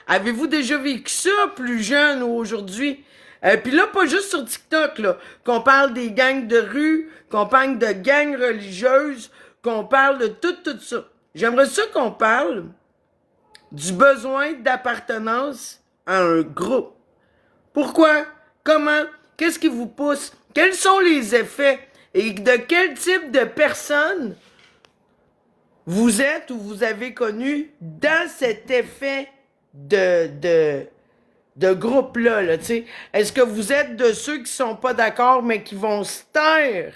Avez-vous déjà vécu ça, plus jeune ou aujourd'hui? Puis là, pas juste sur TikTok, là, qu'on parle des gangs de rue, qu'on parle de gangs religieuses, qu'on parle de tout ça. J'aimerais ça qu'on parle du besoin d'appartenance à un groupe. Pourquoi? Comment? Qu'est-ce qui vous pousse? Quels sont les effets? Et de quel type de personne vous êtes ou vous avez connu dans cet effet de groupe-là, là, tu sais? Est-ce que vous êtes de ceux qui sont pas d'accord, mais qui vont se taire,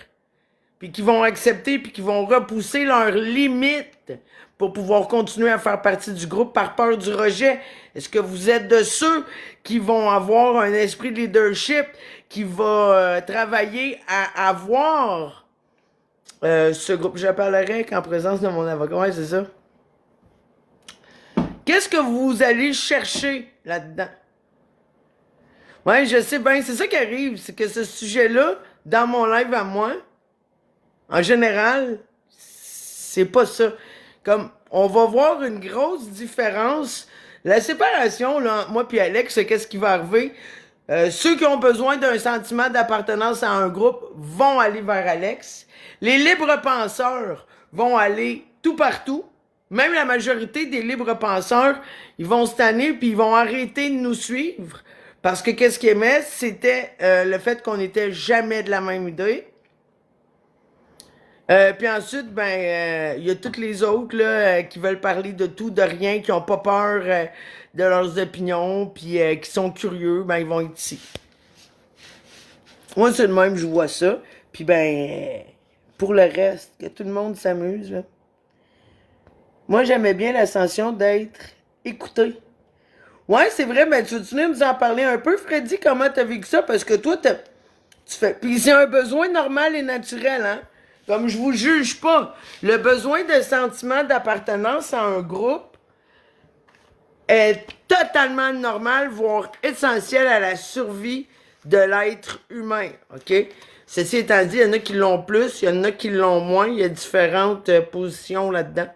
puis qui vont accepter, puis qui vont repousser leurs limites pour pouvoir continuer à faire partie du groupe par peur du rejet? Est-ce que vous êtes de ceux qui vont avoir un esprit de leadership, qui va travailler à avoir ce groupe? Je parlerai qu'en présence de mon avocat. Ouais, c'est ça. Qu'est-ce que vous allez chercher là-dedans? Ouais, je sais bien, c'est ça qui arrive, c'est que ce sujet-là, dans mon live à moi, en général, c'est pas ça. Comme, on va voir une grosse différence. La séparation, là, entre moi puis Alex, c'est qu'est-ce qui va arriver? Ceux qui ont besoin d'un sentiment d'appartenance à un groupe vont aller vers Alex. Les libres penseurs vont aller tout partout. Même la majorité des libres penseurs, ils vont se tanner puis ils vont arrêter de nous suivre. Parce que qu'est-ce qu'ils aimaient, c'était le fait qu'on n'était jamais de la même idée. Puis ensuite, ben, il y a toutes les autres là, qui veulent parler de tout, de rien, qui ont pas peur de leurs opinions, puis qui sont curieux, ben ils vont être ici. Moi, c'est le même, je vois ça. Puis ben, pour le reste, que tout le monde s'amuse. Là. Moi, j'aimais bien l'ascension d'être écouté. Ouais, c'est vrai, ben tu veux-tu venir nous en parler un peu, Freddy, comment t'as vécu ça? Parce que toi, tu fais. Puis c'est un besoin normal et naturel, hein? Comme je vous juge pas. Le besoin de sentiment d'appartenance à un groupe est totalement normal, voire essentiel à la survie de l'être humain, OK? Ceci étant dit, il y en a qui l'ont plus, il y en a qui l'ont moins, il y a différentes positions là-dedans.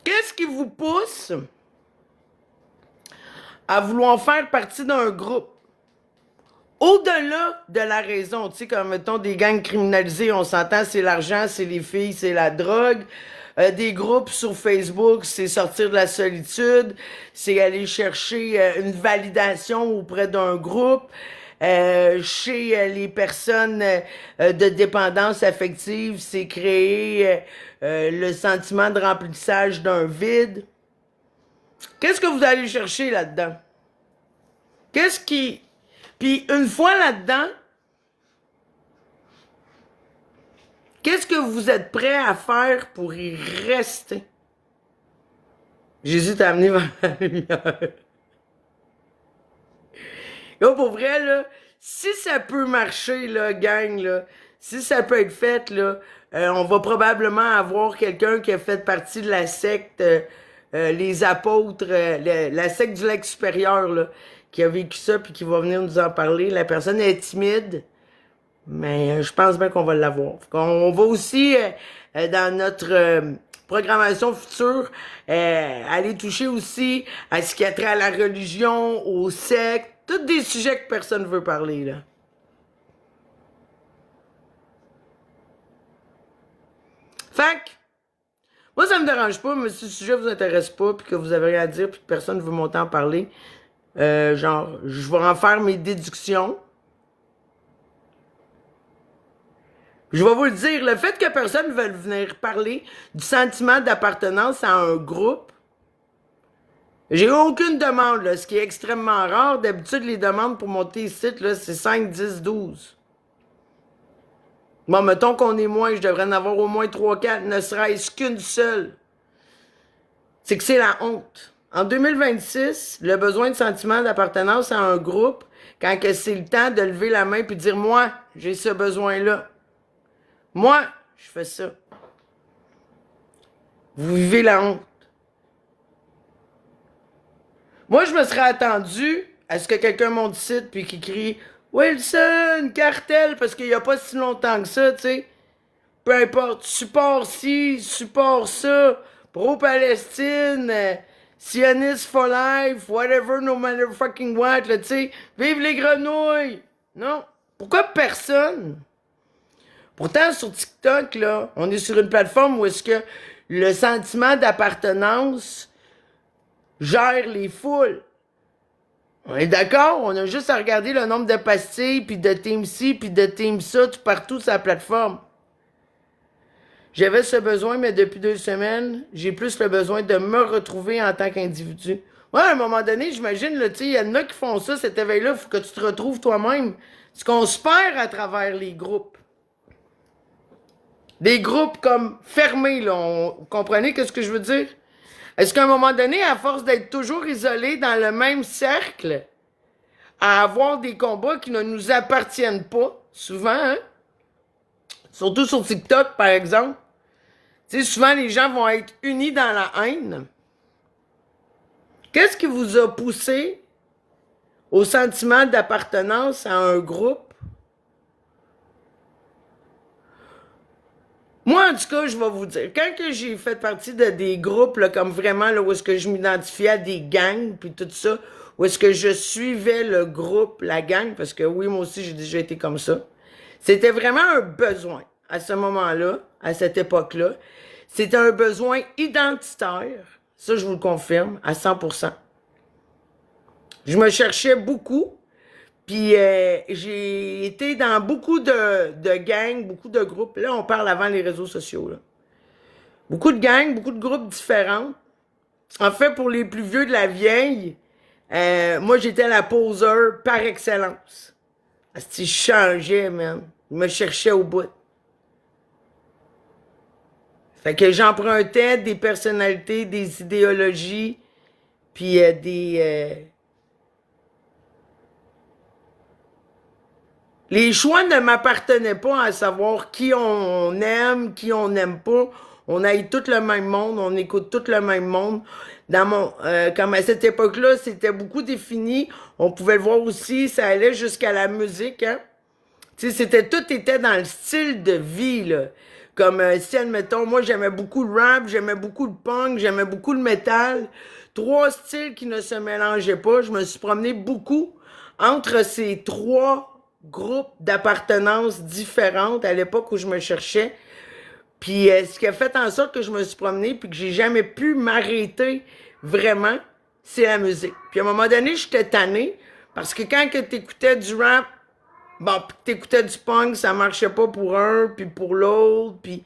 Qu'est-ce qui vous pousse à vouloir faire partie d'un groupe? Au-delà de la raison, tu sais, comme mettons des gangs criminalisés, on s'entend, c'est l'argent, c'est les filles, c'est la drogue. Des groupes sur Facebook, c'est sortir de la solitude, c'est aller chercher une validation auprès d'un groupe. Chez les personnes de dépendance affective, c'est créer le sentiment de remplissage d'un vide. Qu'est-ce que vous allez chercher là-dedans? Qu'est-ce qui... Puis une fois là-dedans, qu'est-ce que vous êtes prêt à faire pour y rester? Jésus t'a amené vers la lumière. Là, pour vrai, là, si ça peut marcher, là, gang, là, si ça peut être fait, là, on va probablement avoir quelqu'un qui a fait partie de la secte, les apôtres, la secte du lac supérieur, là, qui a vécu ça puis qui va venir nous en parler. La personne est timide, mais je pense bien qu'on va l'avoir. On va aussi, dans notre programmation future, aller toucher aussi à ce qui a trait à la religion, aux sectes, tous des sujets que personne ne veut parler, là. Fait que, moi, ça me dérange pas, mais si le sujet vous intéresse pas, puis que vous avez rien à dire, puis que personne ne veut monter en parler, genre, je vais en faire mes déductions. Je vais vous le dire, le fait que personne ne veuille venir parler du sentiment d'appartenance à un groupe, j'ai aucune demande, là, ce qui est extrêmement rare. D'habitude, les demandes pour monter ici, là, c'est 5, 10, 12. Bon, mettons qu'on est moins, je devrais en avoir au moins 3, 4, ne serait-ce qu'une seule. C'est que c'est la honte. En 2026, le besoin de sentiment d'appartenance à un groupe, quand que c'est le temps de lever la main et de dire « Moi, j'ai ce besoin-là. Moi, je fais ça. » Vous vivez la honte. Moi, je me serais attendu à ce que quelqu'un monte ici puis qu'il crie « Wilson, cartel! » parce qu'il n'y a pas si longtemps que ça, tu sais. peu importe, support ci, support ça, pro-Palestine, Zionist for life, whatever, no matter fucking what, là, tu sais, vive les grenouilles! Non. Pourquoi personne? Pourtant, sur TikTok, là, on est sur une plateforme où est-ce que le sentiment d'appartenance gère les foules. On est d'accord? On a juste à regarder le nombre de pastilles, puis de team ci, puis de team ça, tout partout sur la plateforme. J'avais ce besoin, mais depuis 2 semaines, j'ai plus le besoin de me retrouver en tant qu'individu. Ouais, à un moment donné, j'imagine, tu sais, il y en a qui font ça, cet éveil-là, il faut que tu te retrouves toi-même. Ce qu'on se perd à travers les groupes. Des groupes comme fermés, là. Vous comprenez ce que je veux dire? Est-ce qu'à un moment donné, à force d'être toujours isolés dans le même cercle, à avoir des combats qui ne nous appartiennent pas, souvent, hein? Surtout sur TikTok, par exemple. Tu sais, souvent, les gens vont être unis dans la haine. Qu'est-ce qui vous a poussé au sentiment d'appartenance à un groupe? Moi, en tout cas, je vais vous dire, quand que j'ai fait partie de des groupes, là, comme vraiment, là, où est-ce que je m'identifiais à des gangs, puis tout ça, où est-ce que je suivais le groupe, la gang, parce que oui, moi aussi, j'ai déjà été comme ça. C'était vraiment un besoin, à ce moment-là, à cette époque-là. C'était un besoin identitaire. Ça, je vous le confirme, à 100%. Je me cherchais beaucoup. Puis j'ai été dans beaucoup de gangs, beaucoup de groupes. Là, on parle avant les réseaux sociaux. Là. Beaucoup de gangs, beaucoup de groupes différents. En fait, pour les plus vieux de la vieille, moi, j'étais la poseur par excellence. Je changeais, man. Je me cherchais au bout. Fait que j'empruntais des personnalités, des idéologies, puis les choix ne m'appartenaient pas à savoir qui on aime, qui on n'aime pas. On haït tout le même monde, on écoute tout le même monde. Comme à cette époque-là, c'était beaucoup défini. On pouvait le voir aussi, ça allait jusqu'à la musique, hein. Tu sais, tout était dans le style de vie, là. Comme si, admettons, moi, j'aimais beaucoup le rap, j'aimais beaucoup le punk, j'aimais beaucoup le métal. 3 styles qui ne se mélangeaient pas. Je me suis promené beaucoup entre ces 3 groupes d'appartenance différentes à l'époque où je me cherchais. Puis ce qui a fait en sorte que je me suis promené puis que j'ai jamais pu m'arrêter vraiment, c'est la musique. Puis à un moment donné, j'étais tannée parce que quand tu écoutais du rap, bon, puis que t'écoutais du punk, ça marchait pas pour un, puis pour l'autre, puis...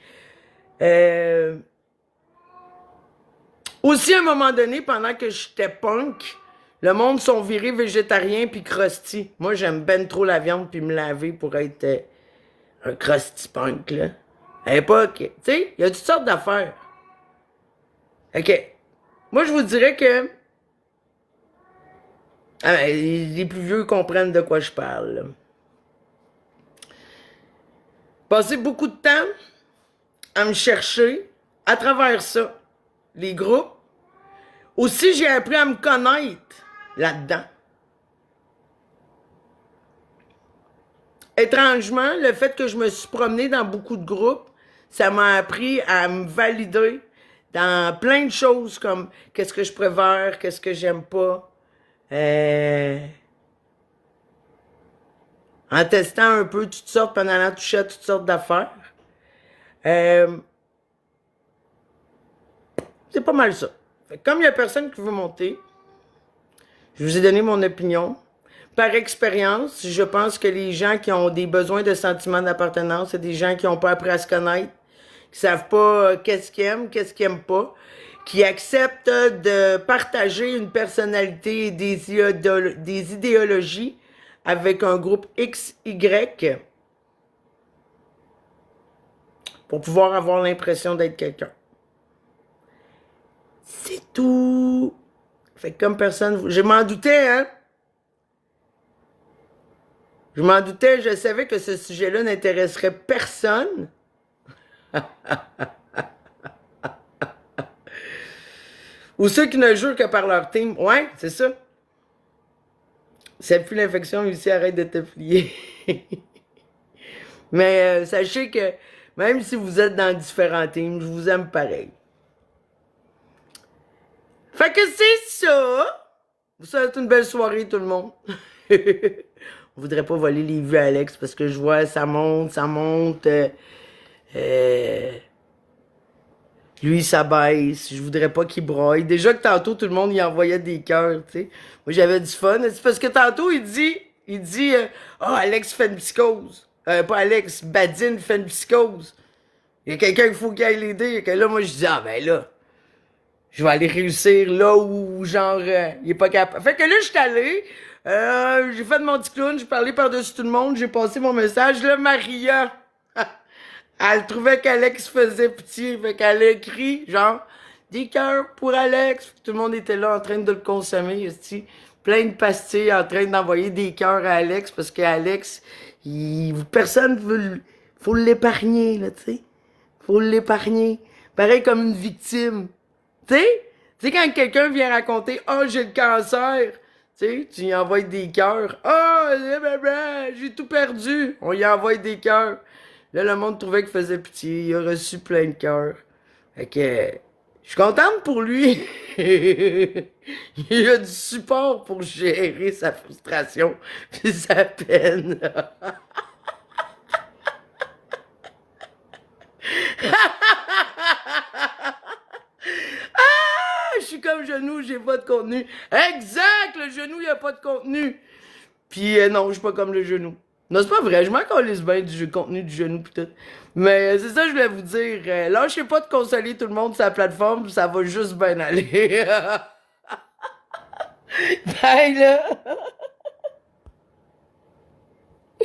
Aussi, à un moment donné, pendant que j'étais punk, le monde sont virés végétariens puis crusty. Moi, j'aime ben trop la viande puis me laver pour être un crusty punk, là. À l'époque, tu sais, il y a toutes sortes d'affaires. OK. Moi, je vous dirais que... Ah, ben, les plus vieux comprennent de quoi je parle, là. Passer beaucoup de temps à me chercher à travers ça, les groupes. Aussi, j'ai appris à me connaître là-dedans. Étrangement, le fait que je me suis promenée dans beaucoup de groupes, ça m'a appris à me valider dans plein de choses comme qu'est-ce que je préfère, qu'est-ce que j'aime pas. En testant un peu toutes sortes, en allant toucher à toutes sortes d'affaires. C'est pas mal ça. Fait que comme il n'y a personne qui veut monter, je vous ai donné mon opinion. Par expérience, je pense que les gens qui ont des besoins de sentiments d'appartenance, c'est des gens qui n'ont pas appris à se connaître, qui savent pas qu'est-ce qu'ils aiment, qu'est-ce qu'ils n'aiment pas, qui acceptent de partager une personnalité et des idéologies avec un groupe XY pour pouvoir avoir l'impression d'être quelqu'un. C'est tout. Fait que comme personne... Je m'en doutais, hein? Je m'en doutais, je savais que ce sujet-là n'intéresserait personne. Ou ceux qui ne jurent que par leur team. Ouais, c'est ça. C'est plus l'infection, ici, arrête de te plier. Mais sachez que Même si vous êtes dans différents teams, je vous aime pareil. Fait que c'est ça. Vous souhaitez une belle soirée, tout le monde. On voudrait pas voler les vues à Alex parce que je vois ça monte, ça monte. Euh, Lui, ça baisse. Je voudrais pas qu'il broille. Déjà que tantôt, tout le monde y envoyait des cœurs, tu sais. Moi, j'avais du fun. C'est parce que tantôt, il dit, Alex fait une psychose. Pas Alex, Badine fait une psychose. Il y a quelqu'un qu'il faut qu'il aille l'aider. Que là, moi, je dis, ah, ben là, je vais aller réussir là où, genre, il est pas capable. Fait que là, je suis allé, j'ai fait mon petit clown, j'ai parlé par-dessus tout le monde, j'ai passé mon message. Là, Maria, elle trouvait qu'Alex faisait pitié, fait qu'elle a écrit, genre, des cœurs pour Alex. Tout le monde était là en train de le consommer, esti. Plein de pastilles en train d'envoyer des cœurs à Alex, parce qu'Alex, personne veut, faut l'épargner, là, tu sais. Faut l'épargner. Pareil comme une victime. Tu sais, quand quelqu'un vient raconter, oh, j'ai le cancer, tu sais, tu lui envoies des cœurs. Oh, j'ai tout perdu. On lui envoie des cœurs. Là, le monde trouvait qu'il faisait pitié. Il a reçu plein de cœurs. Fait que, je suis contente pour lui. Il a du support pour gérer sa frustration et sa peine. Je suis comme genou, j'ai pas de contenu. Exact, le genou, il a pas de contenu. Puis non, je suis pas comme le genou. Non, c'est pas vrai, je m'en calisse bien du contenu du genou pis tout. Mais c'est ça que je voulais vous dire. Lâchez pas de consoler tout le monde sur la plateforme, ça va juste bien aller. Bye là!